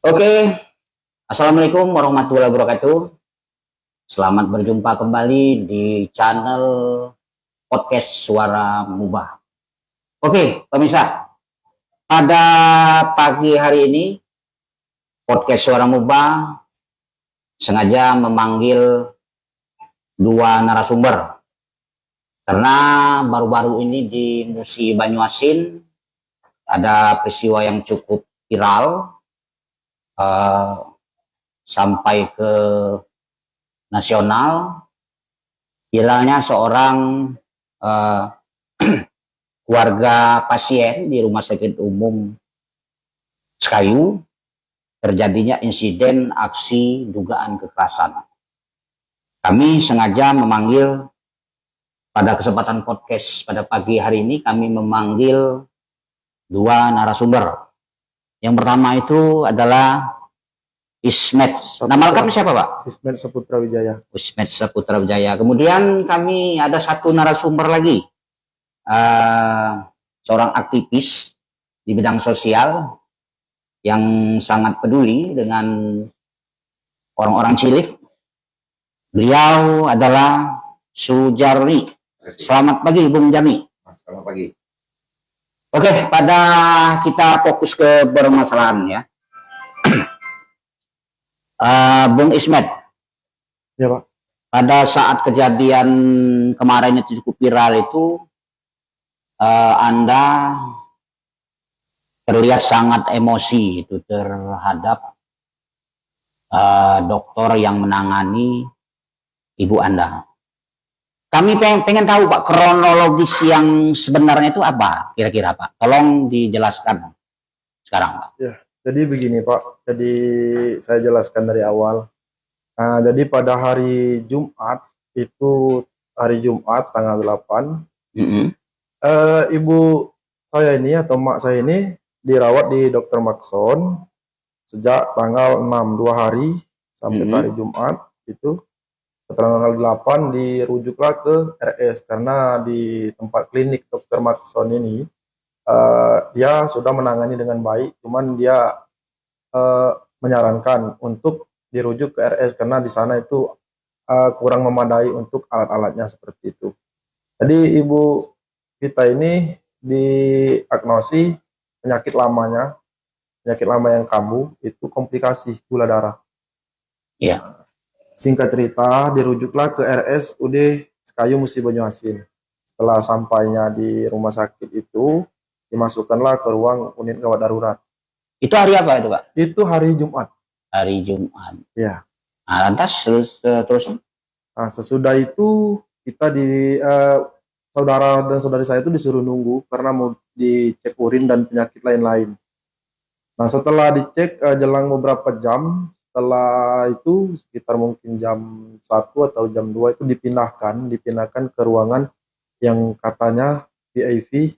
Oke, Assalamualaikum warahmatullahi wabarakatuh. Selamat berjumpa kembali di channel podcast Suara Mubah. Oke, pemirsa, pada pagi hari ini podcast Suara Mubah sengaja memanggil dua narasumber karena baru-baru ini di Musi Banyuasin ada peristiwa yang cukup viral sampai ke nasional. Hilangnya seorang keluarga pasien di Rumah Sakit Umum Sekayu, terjadinya insiden aksi dugaan kekerasan. Kami sengaja memanggil pada kesempatan podcast pada pagi hari ini, kami memanggil dua narasumber. Yang pertama itu adalah Ismet. Nama lengkapnya siapa, Pak? Ismet Saputra Wijaya. Ismet Saputra Wijaya. Kemudian kami ada satu narasumber lagi, seorang aktivis di bidang sosial yang sangat peduli dengan orang-orang cilik. Beliau adalah Sujarni. Selamat pagi, Bung Jami. Selamat pagi. Oke, pada kita fokus ke permasalahan ya. Bung Ismet. Ya, Pak. Pada saat kejadian kemarin itu cukup viral itu, Anda terlihat sangat emosi itu terhadap dokter yang menangani ibu Anda. Kami pengen tahu, Pak, kronologis yang sebenarnya itu apa kira-kira, Pak? Tolong dijelaskan sekarang, Pak. Ya, jadi begini, Pak. Jadi saya jelaskan dari awal. Nah, jadi pada hari Jumat itu, hari Jumat tanggal 8, ibu saya ini atau mak saya ini dirawat di Dr. Maxon sejak tanggal 6, 2 hari sampai hari Jumat itu. Setelah tanggal 8 dirujuklah ke RS karena di tempat klinik Dr. Maxon ini dia sudah menangani dengan baik, cuman dia menyarankan untuk dirujuk ke RS karena di sana itu kurang memadai untuk alat-alatnya seperti itu. Jadi ibu kita ini diagnosi penyakit lama yang kambuh, itu komplikasi gula darah. Iya. Singkat cerita, dirujuklah ke RSUD Sekayu Musi Banyuasin. Setelah sampainya di rumah sakit itu, dimasukkanlah ke ruang unit gawat darurat. Itu hari apa itu, Pak? Itu hari Jumat. Hari Jumat. Ya. Nah, lantas terus. Nah, sesudah itu kita saudara dan saudari saya itu disuruh nunggu karena mau dicek urin dan penyakit lain-lain. Nah, setelah dicek jelang beberapa jam, setelah itu sekitar mungkin jam 1 atau jam 2 itu dipindahkan ke ruangan yang katanya PIV,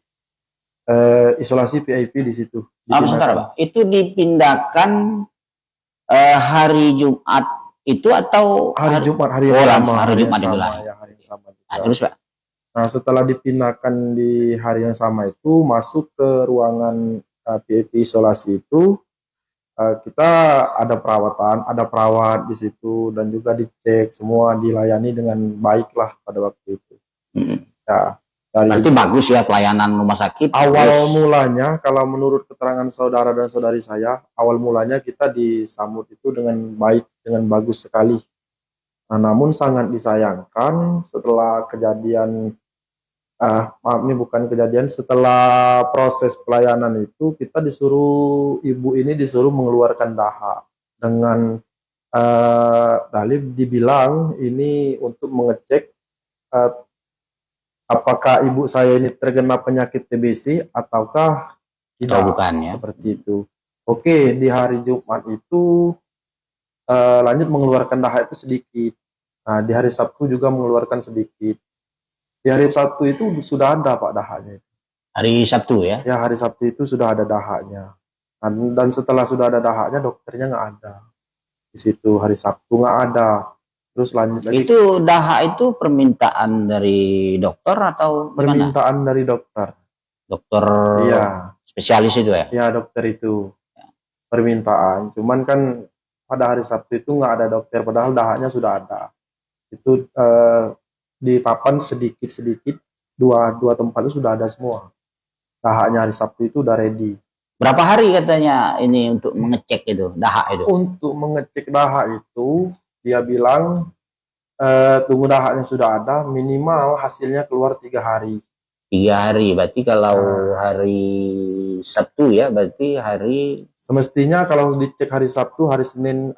isolasi PIV di situ. Sebentar, Pak. Itu dipindahkan hari Jumat itu atau hari Jumat, hari yang sama. Nah, terus, Pak. Nah, setelah dipindahkan di hari yang sama itu masuk ke ruangan PIV isolasi itu, kita ada perawat di situ dan juga dicek, semua dilayani dengan baik lah pada waktu itu. Ya, berarti bagus ya pelayanan rumah sakit. Awal mulanya, kalau menurut keterangan saudara dan saudari saya, awal mulanya kita disambut itu dengan baik, dengan bagus sekali. Nah, namun sangat disayangkan setelah kejadian setelah proses pelayanan itu kita ibu ini disuruh mengeluarkan dahak dengan dalih dibilang ini untuk mengecek apakah ibu saya ini terkena penyakit TBC ataukah tidak, bukan, ya? Seperti itu. Oke, di hari Jumat itu lanjut mengeluarkan dahak itu sedikit. Nah, di hari Sabtu juga mengeluarkan sedikit. Di hari Sabtu itu sudah ada, Pak, dahaknya. Hari Sabtu ya? Ya, hari Sabtu itu sudah ada dahaknya. Dan setelah sudah ada dahaknya, dokternya nggak ada. Di situ hari Sabtu nggak ada. Terus lanjut lagi. Itu dahak itu permintaan dari dokter atau permintaan dari dokter? Dokter iya, spesialis itu ya? Iya, dokter itu. permintaan. Cuman kan pada hari Sabtu itu nggak ada dokter, padahal dahaknya sudah ada. Itu ditapan sedikit-sedikit, dua tempat itu sudah ada semua. Dahaknya hari Sabtu itu udah ready. Berapa hari katanya ini untuk mengecek itu, dahak itu? Untuk mengecek dahak itu, dia bilang tunggu dahaknya sudah ada, minimal hasilnya keluar 3 hari. 3 hari, berarti kalau hari Sabtu ya, berarti hari... Semestinya kalau dicek hari Sabtu, hari Senin,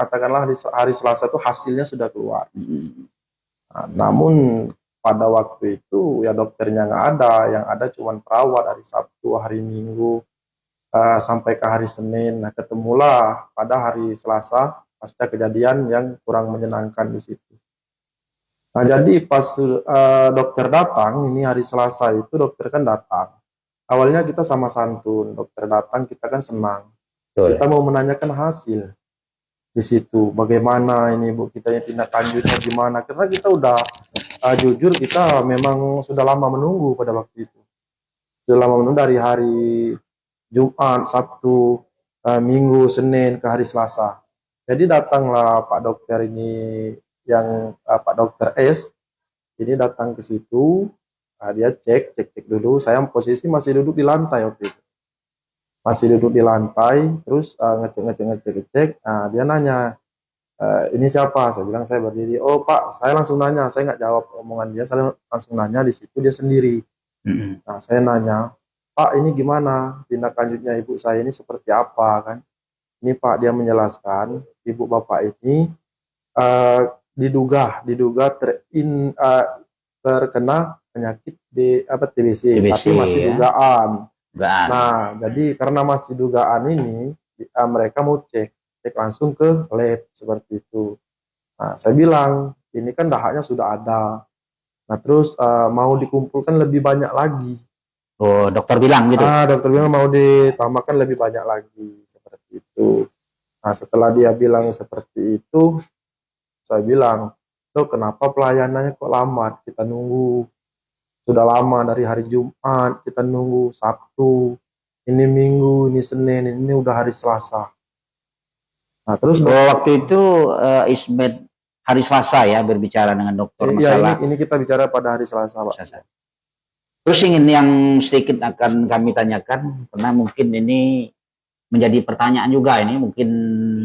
katakanlah hari Selasa itu hasilnya sudah keluar. Nah, namun pada waktu itu ya dokternya nggak ada, yang ada cuma perawat hari Sabtu, hari Minggu, sampai ke hari Senin. Nah, ketemulah pada hari Selasa pasca kejadian yang kurang menyenangkan di situ. Nah, jadi pas dokter datang, ini hari Selasa itu dokter kan datang. Awalnya kita sama santun, dokter datang kita kan senang. Betul. Kita mau menanyakan hasil di situ, bagaimana ini Bu, kita tindak lanjutnya gimana? Karena kita udah jujur kita memang sudah lama menunggu pada waktu itu. Sudah lama menunggu dari hari Jumat, Sabtu, Minggu, Senin ke hari Selasa. Jadi datanglah Pak dokter ini yang Pak dokter S ini datang ke situ, dia cek dulu. Saya posisi masih duduk di lantai waktu itu. Masih duduk di lantai, terus ngecek. Nah, dia nanya, ini siapa? Saya bilang saya berdiri. Oh Pak, saya langsung nanya. Saya nggak jawab omongan dia, saya langsung nanya di situ dia sendiri. Nah, saya nanya, Pak ini gimana tindak lanjutnya ibu saya ini seperti apa kan? Ini Pak dia menjelaskan, ibu bapak ini diduga terkena penyakit TBC, tapi masih ya? dugaan. Nah, jadi karena masih dugaan ini, mereka mau cek langsung ke lab seperti itu. Nah, saya bilang ini kan dahaknya sudah ada. Nah, terus mau dikumpulkan lebih banyak lagi. Oh, dokter bilang gitu? Dokter bilang mau ditambahkan lebih banyak lagi seperti itu. Nah, setelah dia bilang seperti itu, saya bilang, Dok, kenapa pelayanannya kok lama? Kita nunggu sudah lama dari hari Jumat, kita nunggu Sabtu, ini Minggu, ini Senin, ini udah hari Selasa. Nah, terus waktu itu Ismet hari Selasa ya berbicara dengan dokter masalah. Iya, ini kita bicara pada hari Selasa, Pak. Terus ingin yang sedikit akan kami tanyakan, karena mungkin ini menjadi pertanyaan juga ini mungkin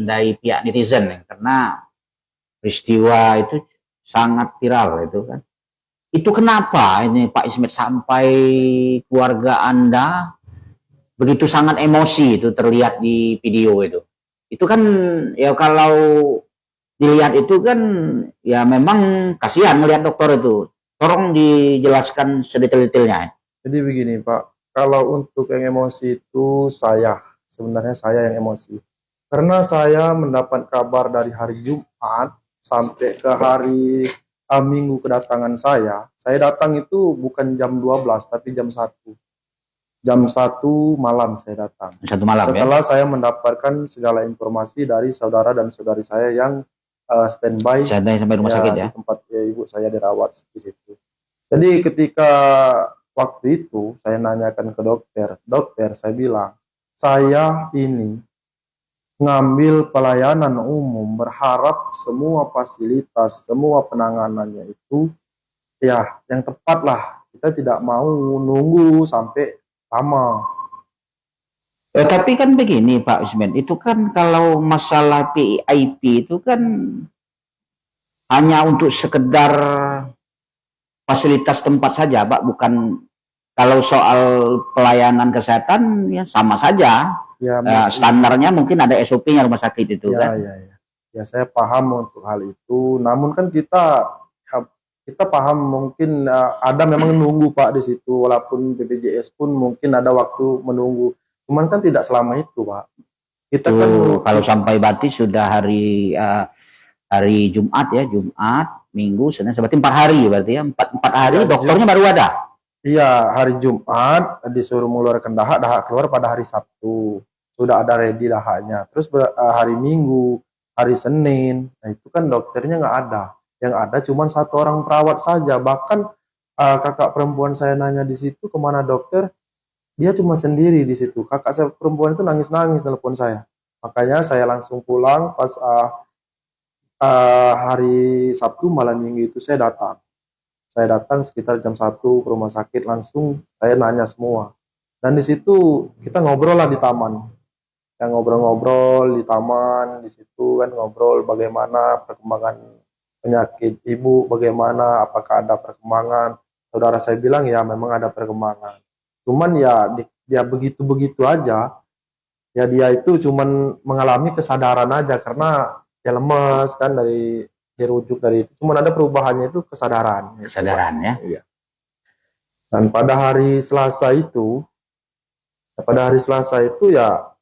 dari pihak netizen ya, karena peristiwa itu sangat viral itu kan. Itu kenapa ini Pak Ismet sampai keluarga Anda begitu sangat emosi itu terlihat di video itu. Itu kan ya kalau dilihat itu kan ya memang kasihan melihat dokter itu. Tolong dijelaskan sedetail-detailnya. Jadi begini Pak, kalau untuk yang emosi itu sebenarnya saya yang emosi. Karena saya mendapat kabar dari hari Jumat sampai ke hari Minggu kedatangan saya datang itu bukan jam 12 tapi jam 1. Jam 1 malam saya datang. 1 malam. Setelah ya? saya mendapatkan segala informasi dari saudara dan saudari saya yang standby sampai rumah sakit ya, di tempat ibu saya dirawat di situ. Jadi ketika waktu itu saya nanyakan ke dokter saya bilang, saya ini ngambil pelayanan umum berharap semua fasilitas, semua penanganannya itu ya yang tepat lah. Kita tidak mau nunggu sampai lama. Tapi kan begini Pak Usman, itu kan kalau masalah PIP itu kan hanya untuk sekedar fasilitas tempat saja Pak, bukan kalau soal pelayanan kesehatan ya sama saja. Ya, standarnya mungkin ada SOP-nya rumah sakit itu kan. Ya saya paham untuk hal itu, namun kan kita paham mungkin ada memang nunggu Pak di situ, walaupun BPJS pun mungkin ada waktu menunggu. Cuman kan tidak selama itu Pak. Kita kan kalau sampai berarti sudah hari Jumat ya, Jumat, Minggu, Senin, berarti 4 hari berarti ya, 4 hari ya, dokternya baru ada. Iya, hari Jumat disuruh mengeluarkan dahak keluar pada hari Sabtu. Sudah ada ready dahaknya. Terus hari Minggu, hari Senin, nah itu kan dokternya nggak ada. Yang ada cuma 1 orang perawat saja. Bahkan kakak perempuan saya nanya di situ, kemana dokter? dia cuma sendiri di situ. Kakak saya perempuan itu nangis-nangis telepon saya. Makanya saya langsung pulang pas hari Sabtu malam Minggu itu saya datang. Saya datang sekitar jam 1 ke rumah sakit, langsung saya nanya semua. Dan di situ kita ngobrol lah di taman. Yang ngobrol-ngobrol di taman, di situ kan ngobrol bagaimana perkembangan penyakit ibu, bagaimana, apakah ada perkembangan. Saudara saya bilang ya memang ada perkembangan. Cuman ya dia begitu-begitu aja. Ya dia itu cuman mengalami kesadaran aja karena dia lemas kan dari dirujuk dari itu. Cuman ada perubahannya itu kesadaran. Kesadaran ya. Iya. Dan pada hari Selasa itu ya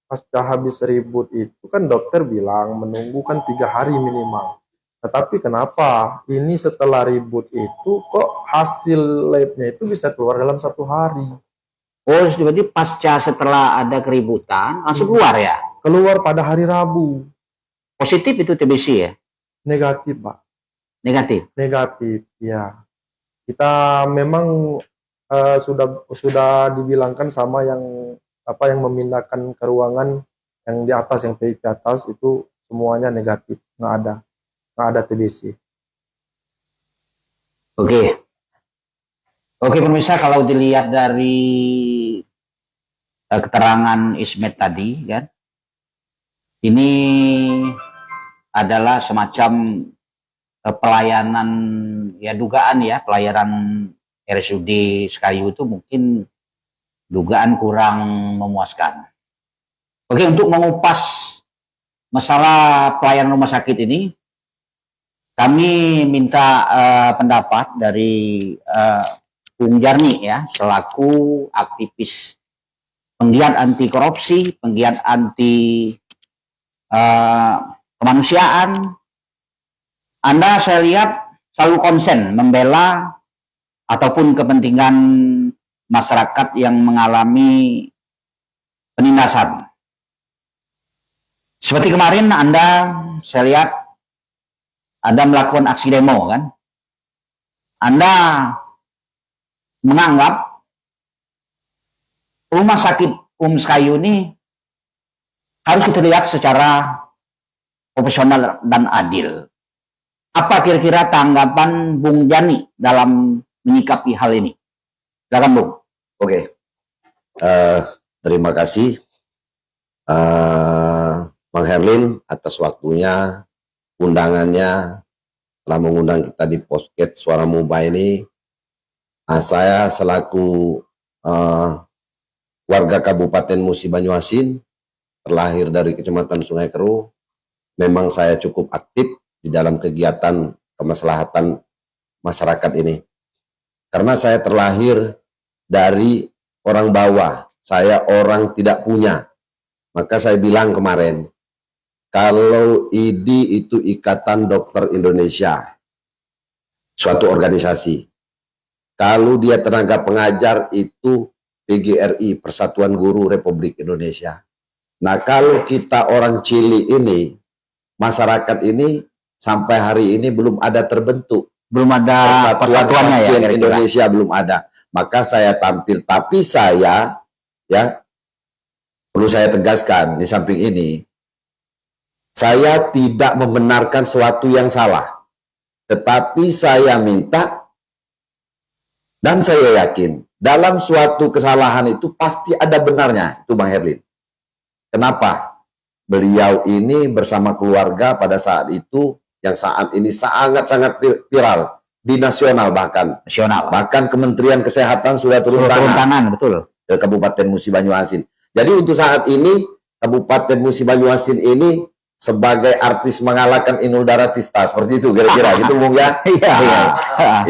pasca habis ribut itu kan dokter bilang menunggu kan 3 hari minimal. Tetapi kenapa ini setelah ribut itu kok hasil labnya itu bisa keluar dalam 1 hari? Oh, berarti pasca setelah ada keributan langsung keluar ya? Keluar pada hari Rabu. Positif itu TBC ya? Negatif, Pak. Negatif? Negatif, ya. Kita memang sudah dibilangkan sama yang memindahkan ke ruangan yang di atas, yang PIP atas itu semuanya negatif, nggak ada TBC. Oke, pemirsa, kalau dilihat dari keterangan Ismet tadi, kan, ini adalah semacam pelayanan, ya dugaan ya, pelayanan RSUD Sekayu itu mungkin dugaan kurang memuaskan. Oke, untuk mengupas masalah pelayanan rumah sakit ini, kami minta pendapat dari Bung Jarni ya, selaku aktivis penggiat anti korupsi, penggiat anti kemanusiaan. Anda saya lihat selalu konsen membela ataupun kepentingan masyarakat yang mengalami penindasan. Seperti kemarin Anda saya lihat ada melakukan aksi demo kan. Anda menganggap rumah sakit Sekayu ini harus kita lihat secara profesional dan adil. Apa kira-kira tanggapan Bung Jani dalam menyikapi hal ini? Silakan Bung. Oke, terima kasih Bang Herlin atas waktunya, undangannya, telah mengundang kita di podcast Suara Muba ini. Saya selaku warga Kabupaten Musi Banyuasin, terlahir dari Kecamatan Sungai Keru, memang saya cukup aktif di dalam kegiatan kemaslahatan masyarakat ini. Karena saya terlahir dari orang bawah, saya orang tidak punya. Maka saya bilang kemarin, kalau IDI itu Ikatan Dokter Indonesia, suatu organisasi. Kalau dia tenaga pengajar itu PGRI, Persatuan Guru Republik Indonesia. Nah, kalau kita orang Cili ini, masyarakat ini sampai hari ini belum ada terbentuk. Belum ada persatuannya ya, kira-kira. Indonesia belum ada. Maka saya tampil, tapi saya ya perlu saya tegaskan di samping ini, saya tidak membenarkan sesuatu yang salah, tetapi saya minta dan saya yakin dalam suatu kesalahan itu pasti ada benarnya, itu Bang Herlin. Kenapa? Beliau ini bersama keluarga pada saat itu, yang saat ini sangat-sangat viral di nasional, bahkan Kementerian Kesehatan sudah turun tangan betul, ke Kabupaten Musi Banyuasin. Jadi untuk saat ini Kabupaten Musi Banyuasin ini sebagai artis mengalahkan Inul Daratista, seperti itu kira-kira gitu Bung ya. Iya.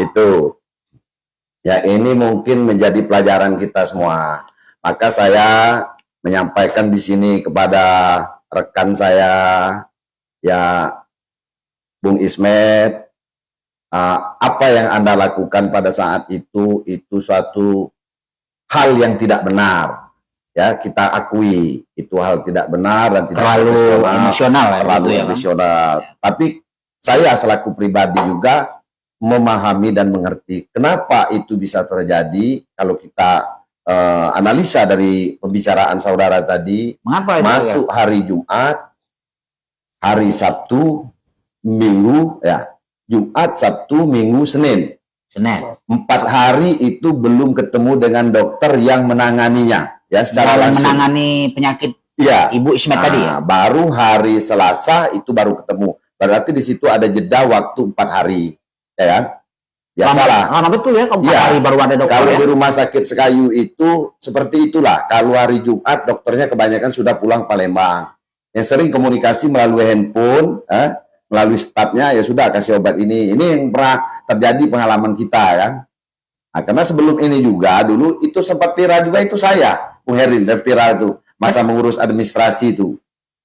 Itu ya, ini mungkin menjadi pelajaran kita semua. Maka saya menyampaikan di sini kepada rekan saya ya, Bung Ismet, apa yang Anda lakukan pada saat itu suatu hal yang tidak benar. Ya, kita akui itu hal tidak benar dan tidak terlalu emosional, terlalu emosional. Tapi saya selaku pribadi juga memahami dan mengerti kenapa itu bisa terjadi kalau kita analisa dari pembicaraan saudara tadi, Mengapa itu? masuk hari Jumat, hari Sabtu, Minggu, ya, Jumat, Sabtu, Minggu, Senin. Senin. 4 hari itu belum ketemu dengan dokter yang menanganinya, ya, secara Yang langsung. menangani penyakit Iya. Ibu Ismet tadi ya? Baru hari Selasa itu baru ketemu. Berarti di situ ada jeda waktu 4 hari, ya kan? Ya salah. Lama betul ya, kalau 4 Iya. hari baru ada dokter Kalau ya? di rumah sakit Sekayu itu seperti itulah. Kalau hari Jumat dokternya kebanyakan sudah pulang Palembang. Yang sering komunikasi melalui handphone, melalui stafnya, ya sudah kasih obat ini. Ini yang pernah terjadi pengalaman kita kan. Nah, karena sebelum ini juga dulu itu sempat viral juga itu saya, Bung Herin, viral itu masa mengurus administrasi itu.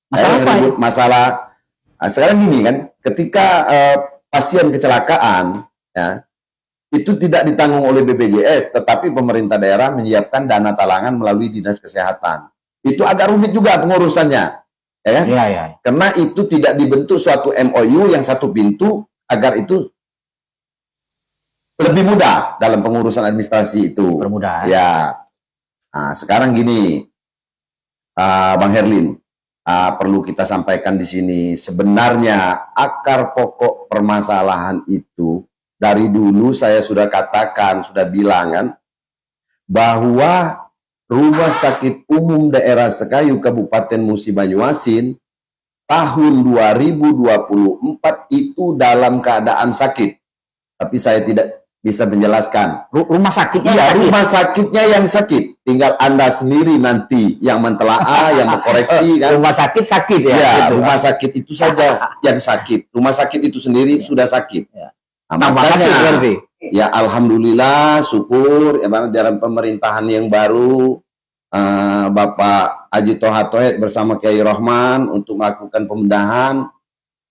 Masalah apa Ribut masalah. Nah, sekarang gini kan, ketika pasien kecelakaan, ya, itu tidak ditanggung oleh BPJS, tetapi pemerintah daerah menyiapkan dana talangan melalui Dinas Kesehatan. Itu agak rumit juga pengurusannya, ya kan? Iya, iya. Karena itu tidak dibentuk suatu MOU yang satu pintu agar itu lebih mudah dalam pengurusan administrasi itu. Permudah. Ya. Nah, sekarang gini, Bang Herlin, perlu kita sampaikan di sini, sebenarnya akar pokok permasalahan itu dari dulu saya sudah katakan, sudah bilang kan, bahwa Rumah Sakit Umum Daerah Sekayu Kabupaten Musi Banyuasin tahun 2024 itu dalam keadaan sakit. Tapi saya tidak bisa menjelaskan. Rumah sakitnya Iya, sakit. rumah sakitnya yang sakit. Tinggal Anda sendiri nanti yang mentelaah, yang mengkoreksi kan. Rumah sakit sakit ya? Ya, gitu. rumah sakit itu saja yang sakit. Rumah sakit itu sendiri sudah sakit. Ya. Nah, Tambah sakit makanya, berarti. ya alhamdulillah, syukur ya dalam pemerintahan yang baru, Bapak Haji Toha Tohet bersama Kiai Rohman untuk melakukan pembedahan.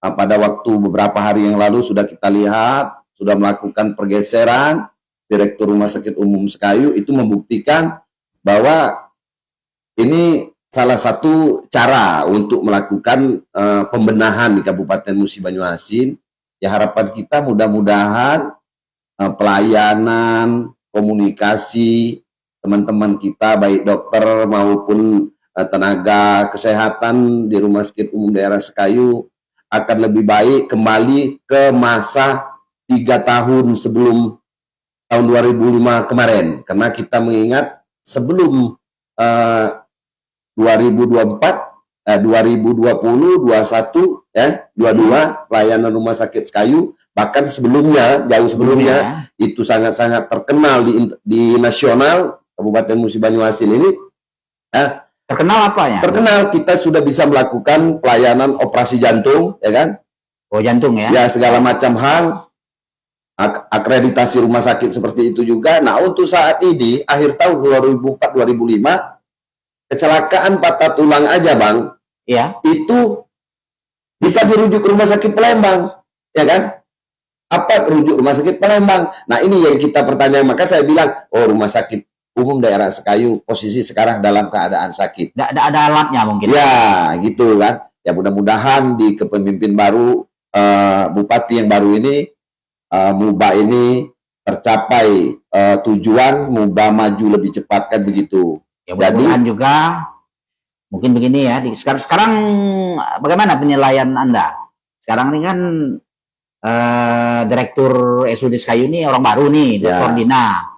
Pada waktu beberapa hari yang lalu sudah kita lihat, sudah melakukan pergeseran. Direktur Rumah Sakit Umum Sekayu itu membuktikan bahwa ini salah satu cara untuk melakukan pembenahan di Kabupaten Musi Banyuasin. Ya, harapan kita mudah-mudahan pelayanan, komunikasi teman-teman kita baik dokter maupun tenaga kesehatan di Rumah Sakit Umum Daerah Sekayu akan lebih baik kembali ke masa 3 tahun sebelum tahun 2005 kemarin. Karena kita mengingat sebelum 2024, 2020, 21, ya, 22 pelayanan Rumah Sakit Sekayu, bahkan sebelumnya, jauh sebelumnya, itu sangat-sangat terkenal di nasional Kabupaten Musi Banyuasin ini. Terkenal apanya? Terkenal kita sudah bisa melakukan pelayanan operasi jantung, ya kan? Oh, jantung ya? Ya, segala macam hal, akreditasi rumah sakit seperti itu juga. Nah, untuk saat ini, akhir tahun 2004-2005, kecelakaan patah tulang aja, Bang, Iya. itu bisa dirujuk ke Rumah Sakit Palembang, ya kan? Apa rujuk Rumah Sakit Palembang? Nah, ini yang kita pertanyaan. Maka saya bilang, oh, Rumah Sakit Umum Daerah Sekayu posisi sekarang dalam keadaan sakit. Ada alatnya mungkin. Ya, gitu kan. Ya, mudah-mudahan di kepemimpin baru, Bupati yang baru ini, Muba ini tercapai tujuan, Muba maju lebih cepat kan begitu. Ya, mudah-mudahan juga mungkin begini ya. Sekarang bagaimana penilaian Anda? Sekarang ini kan Direktur SUD Sekayu ini orang baru nih, Dr. Dina.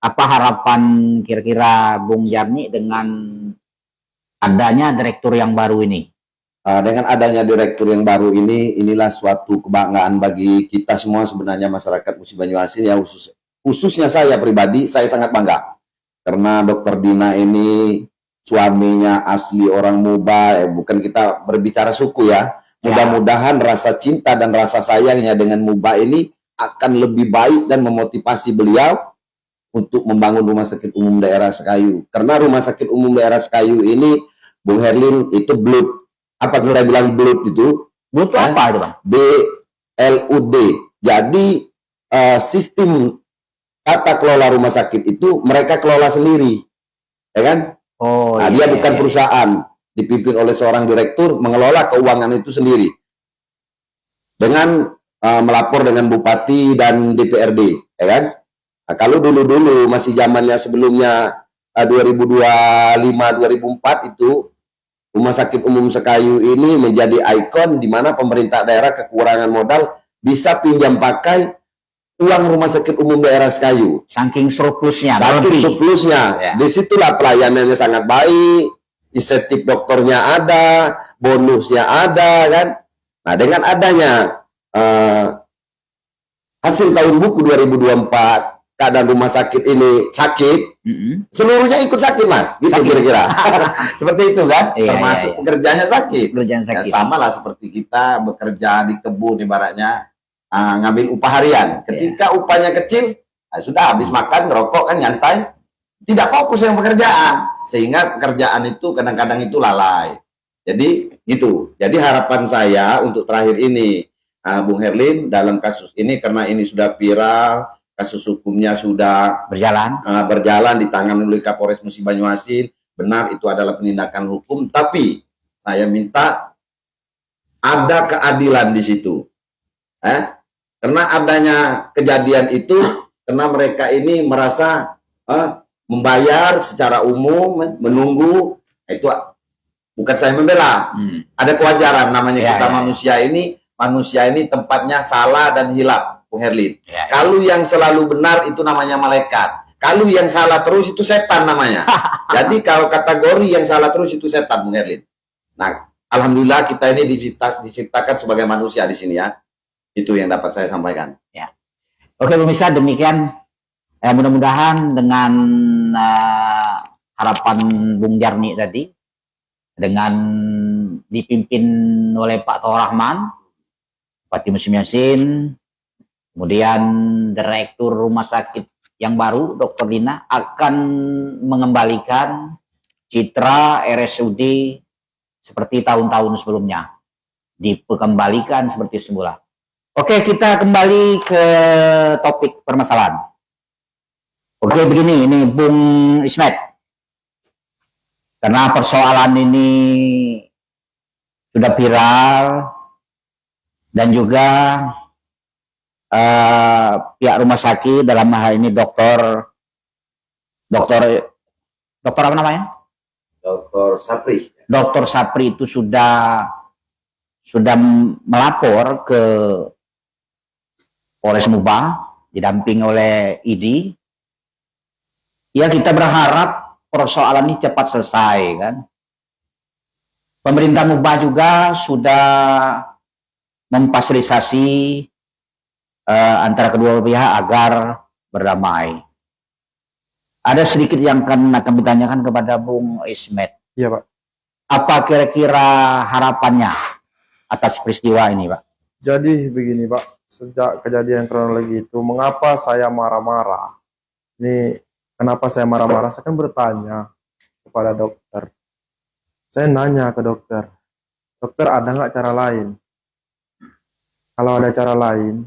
Apa harapan kira-kira Bung Jarni dengan adanya direktur yang baru ini? Dengan adanya direktur yang baru ini, inilah suatu kebanggaan bagi kita semua sebenarnya masyarakat Musi Banyuasin, ya khususnya saya pribadi, saya sangat bangga. Karena Dr. Dina ini suaminya asli orang Muba, bukan kita berbicara suku ya. Mudah-mudahan rasa cinta dan rasa sayangnya dengan Muba ini akan lebih baik dan memotivasi beliau untuk membangun Rumah Sakit Umum Daerah Sekayu. Karena Rumah Sakit Umum Daerah Sekayu ini, Bung Herlin, itu BLUD. Apa kita bilang BLUD itu? BLUD itu apa itu, Bang? BLUD. Jadi sistem tata kelola rumah sakit itu mereka kelola sendiri, ya kan? Oh, nah, dia bukan perusahaan, dipimpin oleh seorang direktur, mengelola keuangan itu sendiri dengan melapor dengan Bupati dan DPRD, ya kan? Nah, kalau dulu-dulu masih zamannya sebelumnya 2025-2004 itu Rumah Sakit Umum Sekayu ini menjadi ikon di mana pemerintah daerah kekurangan modal bisa pinjam pakai uang Rumah Sakit Umum Daerah Sekayu. Saking surplusnya. Saking surplusnya. Ya. Disitulah pelayanannya sangat baik, insentif dokternya ada, bonusnya ada kan. Nah dengan adanya hasil tahun buku 2024, keadaan rumah sakit ini sakit, seluruhnya ikut sakit mas, gitu kira-kira. Seperti itu kan, Iya, termasuk iya. pekerjaannya sakit. Pekerjaan Ya, sakit. sama lah seperti kita bekerja di kebun ibaratnya, ngambil upah harian. Ketika upahnya kecil, sudah habis makan, ngerokok kan nyantai, tidak fokus yang pekerjaan, sehingga pekerjaan itu kadang-kadang itu lalai. Jadi gitu. Jadi harapan saya untuk terakhir ini, Bung Herlin, dalam kasus ini karena ini sudah viral, kasus hukumnya sudah berjalan di tangan oleh Kapolres Musi Banyuasin, benar itu adalah penindakan hukum, tapi saya minta ada keadilan di situ. Karena adanya kejadian itu, karena mereka ini merasa membayar secara umum, menunggu, itu bukan saya membela, ada kewajaran namanya kita manusia ini tempatnya salah dan hilaf. Bung Herlin. Kalau yang selalu benar itu namanya malaikat. Kalau yang salah terus itu setan namanya. Jadi kalau kategori yang salah terus itu setan, Bung Herlin. Nah, alhamdulillah kita ini diciptakan sebagai manusia di sini ya. Itu yang dapat saya sampaikan. Ya. Oke pemirsa, demikian mudah-mudahan dengan harapan Bung Jarni tadi, dengan dipimpin oleh Pak Toh Rahman, Bupati Musi Banyuasin, kemudian Direktur Rumah Sakit yang baru, Dr. Dina, akan mengembalikan citra RSUD seperti tahun-tahun sebelumnya. Dikembalikan seperti semula. Oke, kita kembali ke topik permasalahan. Oke, begini, ini Bung Ismet. Karena persoalan ini sudah viral dan juga pihak rumah sakit dalam hal ini dokter apa namanya? Dr. Sapri. Dr. Sapri itu sudah melapor ke Polres Mubah didampingi oleh ID. Ya kita berharap persoalan ini cepat selesai kan. Pemerintah Mubah juga sudah memfasilitasi antara kedua pihak agar berdamai. Ada sedikit yang akan ditanyakan kepada Bung Ismet. Iya Pak. Apa kira-kira harapannya atas peristiwa ini Pak? Jadi begini Pak, sejak kejadian kronologi itu, mengapa saya marah-marah? Ini kenapa saya marah-marah? Saya kan bertanya kepada dokter. Saya nanya ke dokter, dokter ada nggak cara lain? Kalau ada cara lain,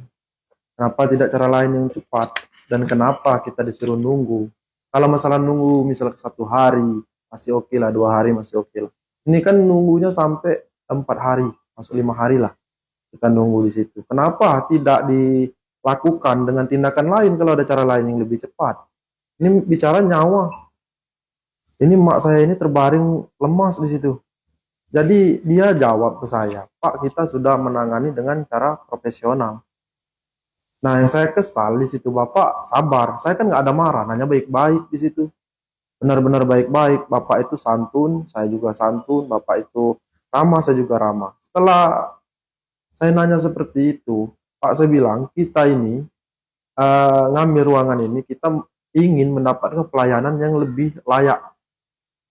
kenapa tidak cara lain yang cepat? Dan kenapa kita disuruh nunggu? Kalau masalah nunggu misalnya 1 hari, masih oke lah, 2 hari masih oke lah. Ini kan nunggunya sampai 4 hari, masuk 5 hari lah. Kita nunggu di situ. Kenapa tidak dilakukan dengan tindakan lain kalau ada cara lain yang lebih cepat? Ini bicara nyawa. Ini mak saya ini terbaring lemas di situ. Jadi dia jawab ke saya, Pak kita sudah menangani dengan cara profesional. Nah yang saya kesal di situ, Bapak sabar. Saya kan nggak ada marah, nanya baik-baik di situ. Benar-benar baik-baik. Bapak itu santun, saya juga santun. Bapak itu ramah, saya juga ramah. Setelah saya nanya seperti itu, Pak saya bilang kita ini ngambil ruangan ini, kita ingin mendapatkan pelayanan yang lebih layak.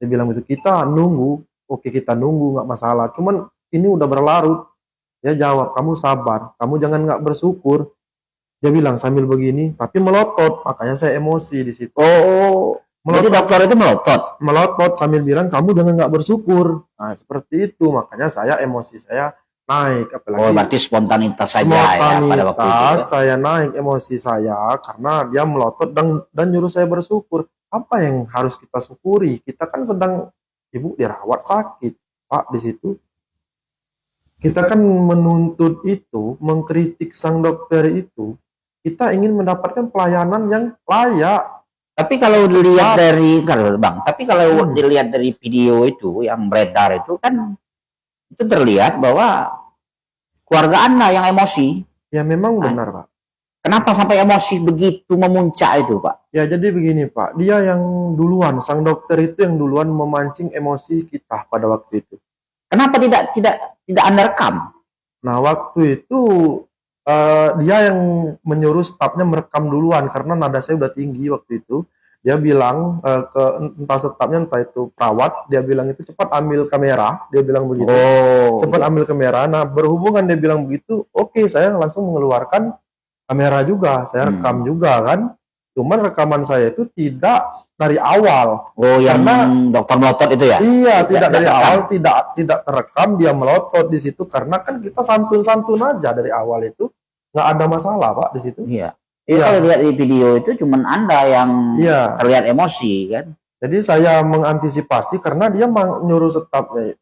Saya bilang begitu, kita nunggu. Oke kita nunggu nggak masalah, cuman ini udah berlarut. Dia jawab, kamu sabar, kamu jangan nggak bersyukur. Dia bilang sambil begini, tapi melotot, makanya saya emosi di situ. Oh, jadi dokter itu melotot sambil bilang kamu jangan nggak bersyukur. Nah seperti itu, makanya saya emosi saya naik. Apalagi berarti spontanitas saja ya pada waktu itu. Saya naik emosi saya karena dia melotot dan nyuruh saya bersyukur. Apa yang harus kita syukuri? Kita kan sedang Ibu dirawat sakit, Pak, di situ. Kita kan menuntut itu, mengkritik sang dokter itu, kita ingin mendapatkan pelayanan yang layak. Tapi kalau dilihat dari kalau Hmm. dilihat dari video itu yang beredar itu kan itu terlihat bahwa keluarga Anda yang emosi. Ya memang Nah, benar Pak. kenapa sampai emosi begitu memuncak itu, Pak? Ya jadi begini Pak, dia yang duluan, sang dokter itu yang duluan memancing emosi kita pada waktu itu. Kenapa tidak Anda rekam? Nah waktu itu dia yang menyuruh stafnya merekam duluan karena nada saya udah tinggi waktu itu. Dia bilang ke entah stafnya entah itu perawat, dia bilang itu cepat ambil kamera, dia bilang begitu. Oh, Cepat ambil kamera. Nah berhubungan dia bilang begitu, oke saya langsung mengeluarkan kamera juga, saya rekam juga kan. Cuman rekaman saya itu tidak dari awal. oh yang Karena dokter melotot itu ya? iya, tidak dari terekam. awal, tidak terekam, dia melotot di situ karena kan kita santun-santun aja dari awal itu, nggak ada masalah Pak di situ. Iya. Iya. Kalau lihat di video itu cuman Anda yang Iya. terlihat emosi kan? Jadi saya mengantisipasi karena dia nyuruh stafnya,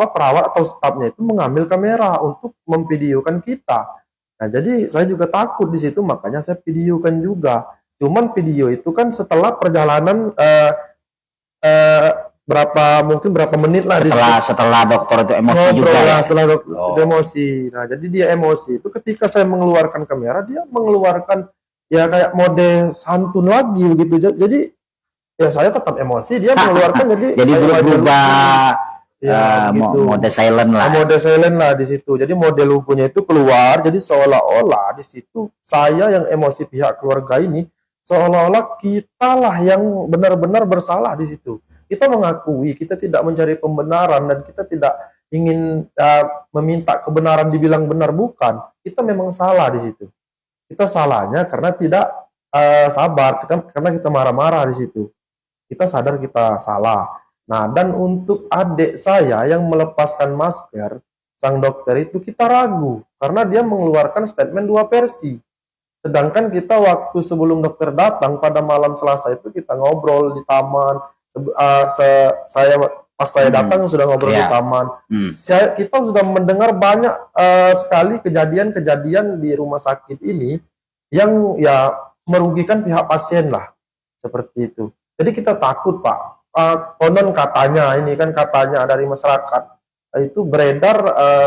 perawat atau stafnya itu mengambil kamera untuk memvideokan kita. Nah, jadi saya juga takut di situ, makanya saya videokan juga. Cuman video itu kan setelah perjalanan mungkin berapa menit lah Setelah dokter itu emosi ngobrol juga lah, ya? setelah itu Oh. emosi. Nah, jadi dia emosi itu ketika saya mengeluarkan kamera, dia mengeluarkan ya kayak mode santun lagi begitu. Jadi ya saya tetap emosi, dia mengeluarkan jadi Jadi kayak berubah ya begitu. mode silent lah. Mode silent lah di situ. Jadi mode lugunya itu keluar, jadi seolah-olah di situ saya yang emosi pihak keluarga ini, seolah-olah kita lah yang benar-benar bersalah di situ. Kita mengakui kita tidak mencari pembenaran dan kita tidak ingin meminta kebenaran dibilang benar, bukan. Kita memang salah di situ. Kita salahnya karena tidak sabar, karena kita marah-marah di situ. Kita sadar kita salah. Nah, dan untuk adik saya yang melepaskan masker, sang dokter itu kita ragu karena dia mengeluarkan statement dua versi. Sedangkan kita waktu sebelum dokter datang pada malam Selasa itu kita ngobrol di taman. Pas saya datang sudah ngobrol di taman. Kita sudah mendengar banyak sekali kejadian-kejadian di rumah sakit ini yang ya merugikan pihak pasien lah, seperti itu. Jadi kita takut Pak. Konon katanya, ini kan katanya dari masyarakat, itu beredar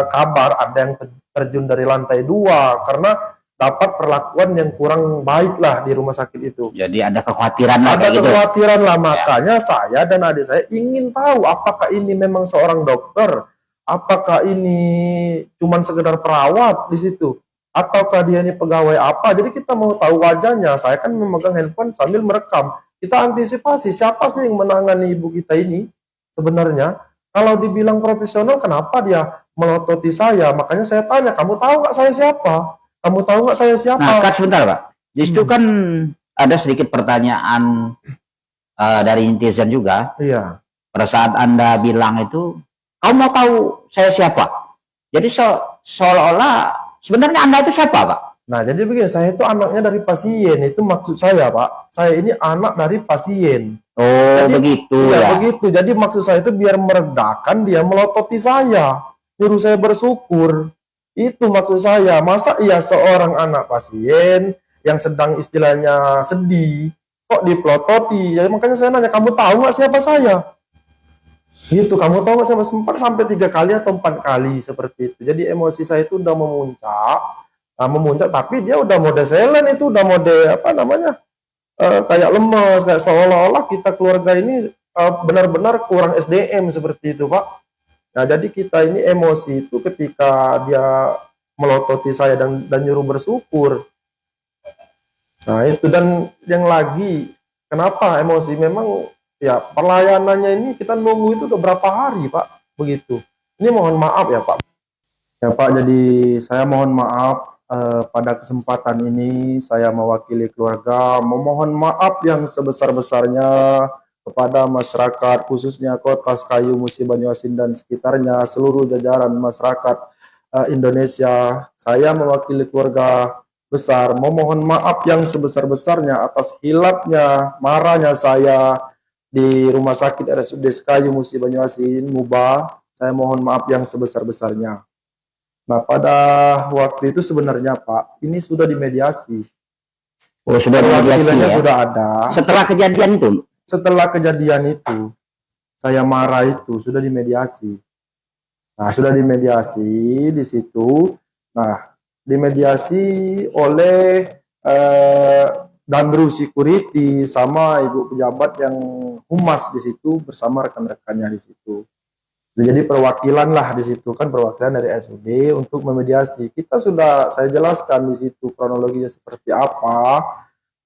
kabar ada yang terjun dari lantai 2 karena dapat perlakuan yang kurang baik lah di rumah sakit itu. Jadi ada kekhawatiran lah. Ada kekhawatiran lah, makanya saya dan adik saya ingin tahu apakah ini memang seorang dokter, apakah ini cuman sekedar perawat di situ, ataukah dia ini pegawai apa. Jadi kita mau tahu wajahnya. Saya kan memegang handphone sambil merekam. Kita antisipasi siapa sih yang menangani ibu kita ini sebenarnya. Kalau dibilang profesional, kenapa dia melototi saya? Makanya saya tanya, kamu tahu nggak saya siapa? Kamu tahu nggak saya siapa? Nah, Kak, sebentar Pak. Justru kan ada sedikit pertanyaan dari netizen juga. Iya. Pada saat Anda bilang itu, kamu mau tahu saya siapa? Jadi seolah-olah sebenarnya Anda itu siapa, Pak? Nah, jadi begini, saya itu anaknya dari pasien. Itu maksud saya, Pak. Saya ini anak dari pasien. Oh, jadi, begitu ya. ya. Begitu. Jadi maksud saya itu biar meredakan dia melototi saya. Nyuruh saya bersyukur. Itu maksud saya. Masa iya seorang anak pasien yang sedang istilahnya sedih kok dipelototi? Ya makanya saya nanya, kamu tahu nggak siapa saya? Gitu, kamu tahu nggak siapa? Sempat sampai 3 kali atau 4 kali seperti itu. Jadi emosi saya itu udah memuncak, tapi dia udah mode silent, itu udah mode apa namanya? Kayak lemes, kayak seolah-olah kita keluarga ini benar-benar kurang SDM seperti itu, Pak. Nah, jadi kita ini emosi itu ketika dia melototi saya dan nyuruh bersyukur. Nah, itu. Dan yang lagi, kenapa emosi? Memang ya pelayanannya ini kita nunggu itu udah berapa hari, Pak, begitu. Ini mohon maaf ya, Pak. Ya, Pak, jadi saya mohon maaf pada kesempatan ini saya mewakili keluarga memohon maaf yang sebesar-besarnya kepada masyarakat, khususnya Kota Sekayu, Musi Banyuasin dan sekitarnya, seluruh jajaran masyarakat Indonesia. Saya mewakili keluarga besar memohon maaf yang sebesar-besarnya atas hilapnya, marahnya saya di Rumah Sakit RSUD Sekayu, Musi Banyuasin, Muba. Saya mohon maaf yang sebesar-besarnya. Nah, pada waktu itu sebenarnya Pak, ini sudah dimediasi. Oh, sudah mediasi Perwakilannya ya. sudah ada. Setelah kejadian itu, Setelah kejadian itu, saya marah itu sudah dimediasi. Nah, sudah dimediasi di situ. Nah, dimediasi oleh Dandru Security sama ibu pejabat yang humas di situ bersama rekan-rekannya di situ. Jadi perwakilan lah di situ, kan perwakilan dari SUD untuk memediasi. Saya jelaskan di situ kronologinya seperti apa,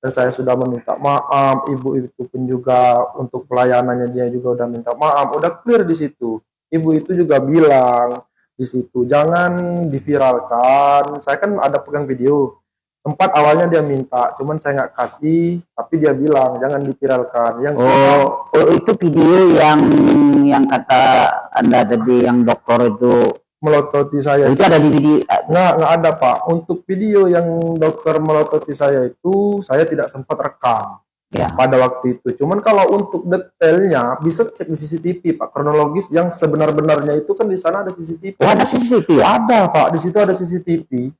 dan saya sudah meminta maaf. Ibu itu pun juga untuk pelayanannya dia juga udah minta maaf, udah clear di situ. Ibu itu juga bilang di situ jangan diviralkan. Saya kan ada pegang video. Tempat awalnya dia minta, cuman saya nggak kasih, tapi dia bilang jangan diviralkan. oh itu video yang kata Anda tadi yang dokter itu melototi saya itu ada di video. nggak ada Pak. Untuk video yang dokter melototi saya itu saya tidak sempat rekam Ya. pada waktu itu. Cuman kalau untuk detailnya bisa cek di CCTV Pak, kronologis yang sebenar-benarnya itu kan di sana ada CCTV. Oh, ada CCTV ya? Ada Pak, di situ ada CCTV.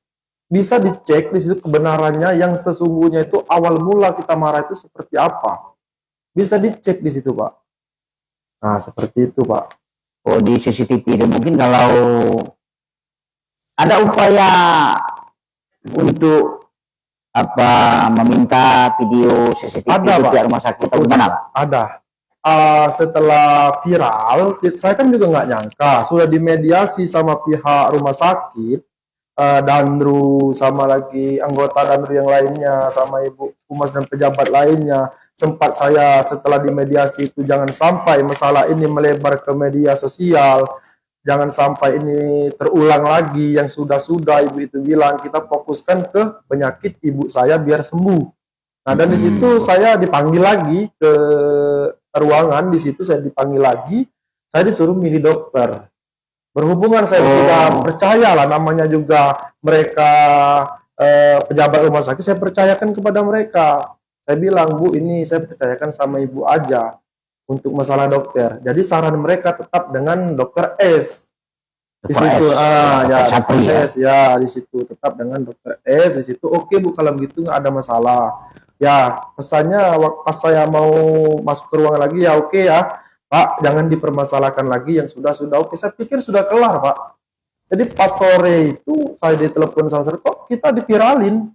Bisa dicek di situ kebenarannya yang sesungguhnya itu awal mula kita marah itu seperti apa. Bisa dicek di situ Pak. Nah, seperti itu Pak. Oh, di CCTV. Dan mungkin kalau ada upaya untuk meminta video CCTV Ada, di Pak. pihak rumah sakit atau gimana, Pak? Ada. Setelah viral, saya kan juga nggak nyangka sudah dimediasi sama pihak rumah sakit, Dandru sama lagi anggota Dandru yang lainnya sama ibu humas dan pejabat lainnya. Sempat saya setelah dimediasi itu jangan sampai masalah ini melebar ke media sosial, jangan sampai ini terulang lagi. Yang sudah ibu itu bilang kita fokuskan ke penyakit ibu saya biar sembuh. Nah, dan di situ saya dipanggil lagi ke ruangan, di situ saya dipanggil lagi, saya disuruh milih dokter. Berhubungan saya sudah percaya lah, namanya juga mereka pejabat rumah sakit, saya percayakan kepada mereka. Saya bilang, Bu, ini saya percayakan sama ibu aja untuk masalah dokter. Jadi saran mereka tetap dengan dokter S. Di situ, dokter S ya, di situ tetap dengan dokter S. Di situ, oke Bu, kalau begitu nggak ada masalah. Ya, pesannya pas saya mau masuk ke ruangan lagi, ya oke ya, Pak, jangan dipermasalahkan lagi yang sudah-sudah. Oke, saya pikir sudah kelar, Pak. Jadi pas sore itu saya ditelepon sama saya, kok kita dipiralin?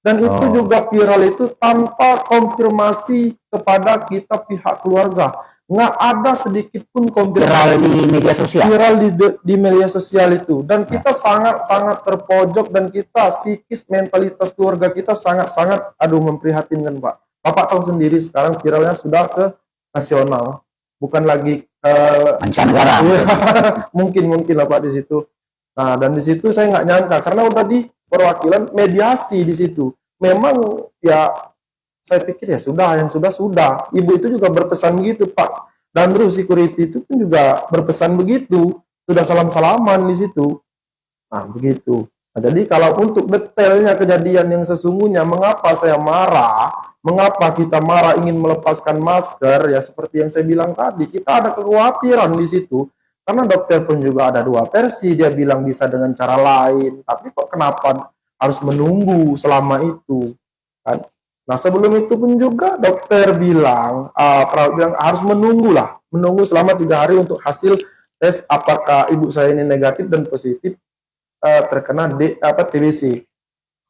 Dan itu juga viral itu tanpa konfirmasi kepada kita pihak keluarga. Nggak ada sedikit pun konfirmasi. Viral di media sosial. Viral di media sosial itu. Dan kita sangat-sangat terpojok, dan kita psikis mentalitas keluarga kita sangat-sangat memprihatinkan, Pak. Bapak tahu sendiri sekarang viralnya sudah ke nasional. Bukan lagi mancanegara. mungkin lah Pak di situ. Nah, dan di situ saya nggak nyangka karena udah di perwakilan mediasi di situ. Memang ya saya pikir ya sudah, yang sudah. Ibu itu juga berpesan begitu Pak. Dan terus security itu pun juga berpesan begitu. Sudah salam-salaman di situ. Nah, begitu. Nah, jadi kalau untuk detailnya kejadian yang sesungguhnya, mengapa saya marah, mengapa kita marah ingin melepaskan masker, ya seperti yang saya bilang tadi, kita ada kekhawatiran di situ. Karena dokter pun juga ada dua versi, dia bilang bisa dengan cara lain, tapi kok kenapa harus menunggu selama itu? Kan? Nah, sebelum itu pun juga dokter bilang, perawat bilang harus menunggu selama 3 hari untuk hasil tes apakah ibu saya ini negatif dan positif terkena TBC.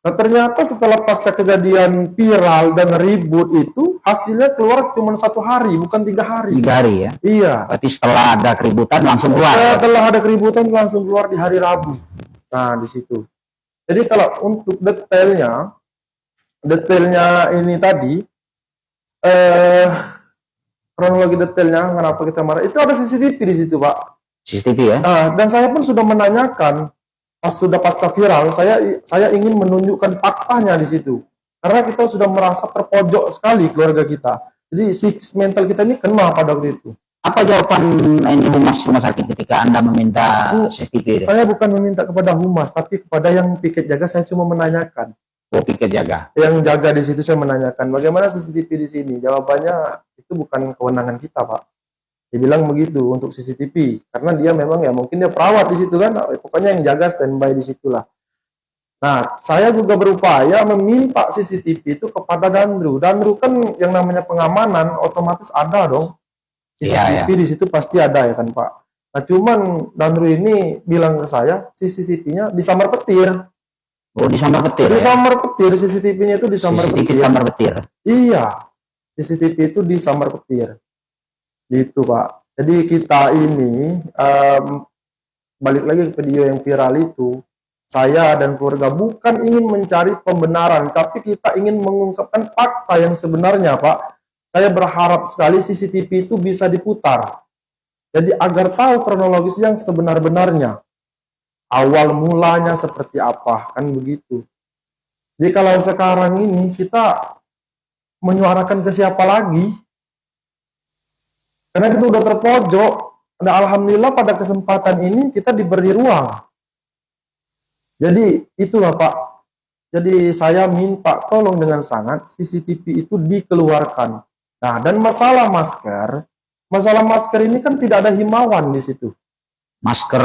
Nah, ternyata setelah pasca kejadian viral dan ribut itu hasilnya keluar cuma 1 hari, bukan 3 hari. 3 hari ya? Iya. Berarti setelah ada keributan langsung keluar. Setelah ada keributan langsung keluar di hari Rabu. Nah, di situ. Jadi kalau untuk detailnya ini tadi, kronologi detailnya kenapa kita marah, itu ada CCTV di situ Pak. CCTV ya? Dan saya pun sudah menanyakan. Sudah pasca viral, saya ingin menunjukkan faktanya di situ. Karena kita sudah merasa terpojok sekali keluarga kita. Jadi psikis mental kita ini kena pada waktu itu. Apa jawaban ini humas rumah sakit ketika Anda meminta CCTV? Saya bukan meminta kepada humas, tapi kepada yang piket jaga saya cuma menanyakan. Oh, piket jaga. Yang jaga di situ saya menanyakan, bagaimana CCTV di sini? Jawabannya itu bukan kewenangan kita, Pak. Dia bilang begitu untuk CCTV, karena dia memang ya mungkin dia perawat di situ kan, pokoknya yang jaga standby di situlah. Nah, saya juga berupaya meminta CCTV itu kepada Danru. Danru kan yang namanya pengamanan otomatis ada dong. CCTV Iya. di situ pasti ada ya kan Pak. Nah, cuman Danru ini bilang ke saya CCTV-nya disambar petir. Oh, disambar petir. Disambar petir, CCTV-nya itu disambar CCTV petir. sambar petir. Iya, CCTV itu disambar petir. Gitu Pak. Jadi kita ini balik lagi ke video yang viral itu, saya dan keluarga bukan ingin mencari pembenaran, tapi kita ingin mengungkapkan fakta yang sebenarnya Pak. Saya berharap sekali CCTV itu bisa diputar. Jadi agar tahu kronologis yang sebenar-benarnya. Awal mulanya seperti apa, kan begitu. Jadi kalau sekarang ini kita menyuarakan ke siapa lagi? Karena kita udah terpojok. Nah, alhamdulillah pada kesempatan ini kita diberi ruang. Jadi itulah Pak. Jadi saya minta tolong dengan sangat CCTV itu dikeluarkan. Nah, dan masalah masker ini kan tidak ada himbauan di situ. Masker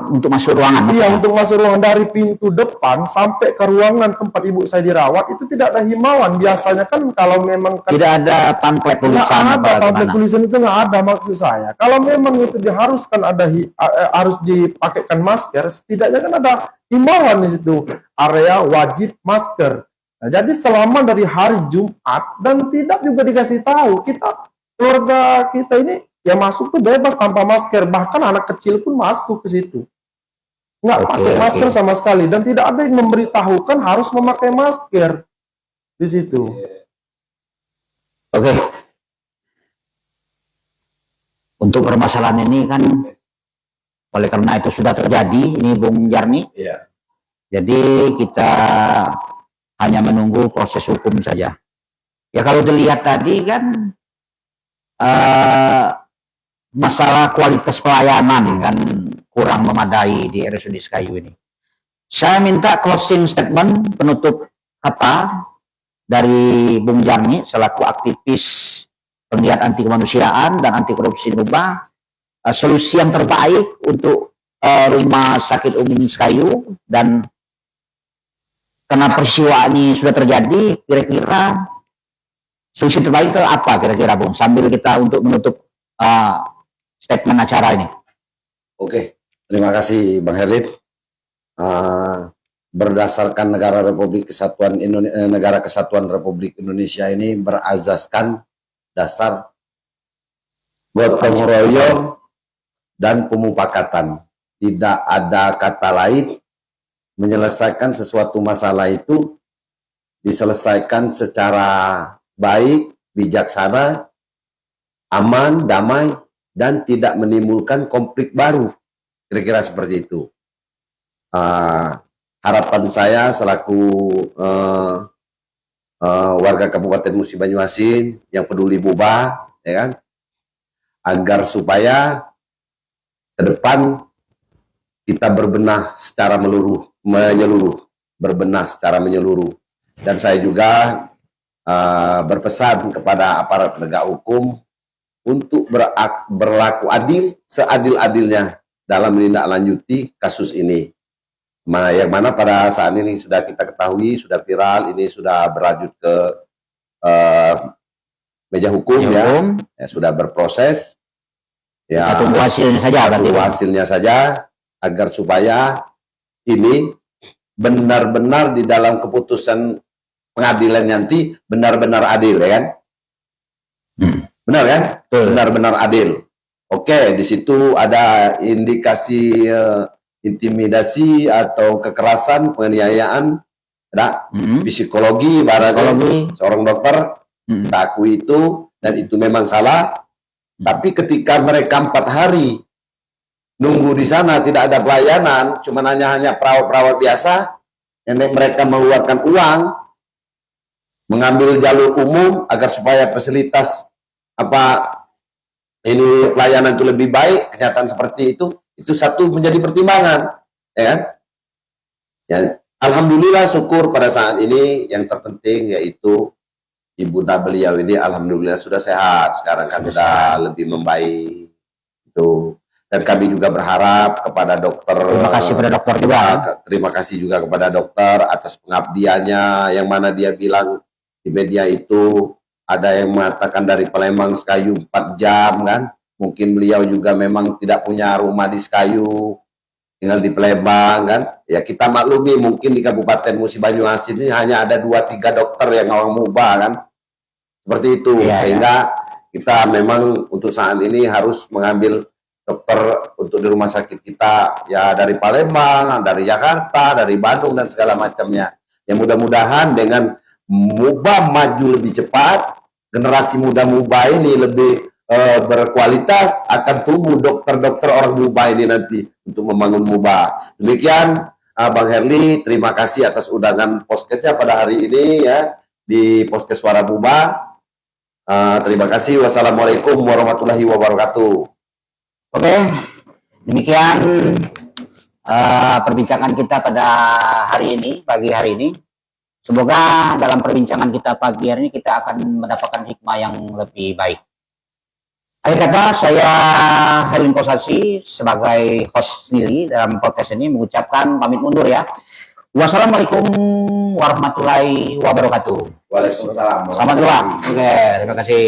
untuk masuk ruangan. Iya, maksudnya? untuk masuk ruangan dari pintu depan sampai ke ruangan tempat ibu saya dirawat itu tidak ada himbauan. Biasanya kan kalau memang kan Tidak ada pamflet nggak tulisan ada apa pamflet gimana? tulisan itu nggak ada maksud saya. Kalau memang itu diharuskan ada harus dipakaikan masker, setidaknya kan ada himbauan di situ area wajib masker. Nah, jadi selama dari hari Jumat dan tidak juga dikasih tahu kita keluarga kita ini ya masuk tuh bebas tanpa masker, bahkan anak kecil pun masuk ke situ nggak Oke, pakai masker oke. sama sekali dan tidak ada yang memberitahukan harus memakai masker di situ. Oke. Untuk permasalahan ini kan, oleh karena itu sudah terjadi, ini Bung Jarni. Iya. Jadi kita hanya menunggu proses hukum saja. Ya kalau dilihat tadi kan masalah kualitas pelayanan kan kurang memadai di RSUD Sekayu ini. Saya minta closing statement, penutup kata dari Bung Jarni selaku aktivis penggiat anti kemanusiaan dan anti korupsi Nuba, solusi yang terbaik untuk rumah sakit umum Sekayu, dan karena peristiwa ini sudah terjadi, kira-kira solusi terbaik itu apa kira-kira Bung, sambil kita untuk menutup statement acara ini. Oke, terima kasih Bang Herlit. Berdasarkan Negara Kesatuan Republik Indonesia ini berazaskan dasar gotong royong dan pemufakatan. Tidak ada kata lain, menyelesaikan sesuatu masalah itu diselesaikan secara baik, bijaksana, aman, damai, dan tidak menimbulkan konflik baru. Kira-kira seperti itu. Harapan saya selaku warga Kabupaten Musi Banyuasin yang peduli boba, ya kan, agar supaya ke depan kita berbenah secara menyeluruh, berbenah secara menyeluruh. Dan saya juga berpesan kepada aparat penegak hukum untuk berlaku adil, seadil-adilnya dalam menindaklanjuti kasus ini. Yang mana pada saat ini sudah kita ketahui, sudah viral, ini sudah berlanjut ke meja hukum, ya sudah berproses. Ya, Kita tunggu hasilnya saja. Tunggu hasilnya saja, agar supaya ini benar-benar di dalam keputusan pengadilan nanti benar-benar adil, ya kan? Benar kan? Benar-benar adil. Oke, di situ ada indikasi intimidasi atau kekerasan, penganiayaan, ada psikologi, barangkali seorang dokter kita akui itu, dan itu memang salah. Tapi ketika mereka 4 hari nunggu di sana, tidak ada pelayanan, cuma hanya perawat-perawat biasa, yang mereka mengeluarkan uang, mengambil jalur umum agar supaya fasilitas ini pelayanan itu lebih baik, kenyataan seperti itu satu menjadi pertimbangan, ya kan? Ya, alhamdulillah, syukur pada saat ini yang terpenting yaitu ibunda beliau ini alhamdulillah sudah sehat, sekarang kan sudah lebih membaik itu. Dan kami juga berharap kepada dokter. Terima kasih pada dokter juga. Terima kasih juga kepada dokter atas pengabdiannya, yang mana dia bilang di media itu ada yang mengatakan dari Palembang Sekayu 4 jam kan. Mungkin beliau juga memang tidak punya rumah di Sekayu, tinggal di Palembang kan. Ya kita maklumi mungkin di Kabupaten Musi Banyuasin ini hanya ada 2-3 dokter yang orang Muba kan. Seperti itu. Sehingga kita memang untuk saat ini harus mengambil dokter untuk di rumah sakit kita ya dari Palembang, dari Jakarta, dari Bandung dan segala macamnya. Yang mudah-mudahan dengan Muba maju lebih cepat, generasi muda Muba ini lebih berkualitas, akan tumbuh dokter-dokter orang Muba ini nanti untuk membangun Muba. Demikian Bang Herli, terima kasih atas undangan podcastnya pada hari ini ya di podcast Suara Muba. Terima kasih. Wassalamualaikum warahmatullahi wabarakatuh. Oke, demikian perbincangan kita pada hari ini, pagi hari ini. Semoga dalam perbincangan kita pagi hari ini kita akan mendapatkan hikmah yang lebih baik. Akhir kata, saya Herlin Kosasi sebagai host sendiri dalam podcast ini mengucapkan pamit mundur ya. Wassalamualaikum warahmatullahi wabarakatuh. Waalaikumsalam. Selamat malam. Oke, terima kasih.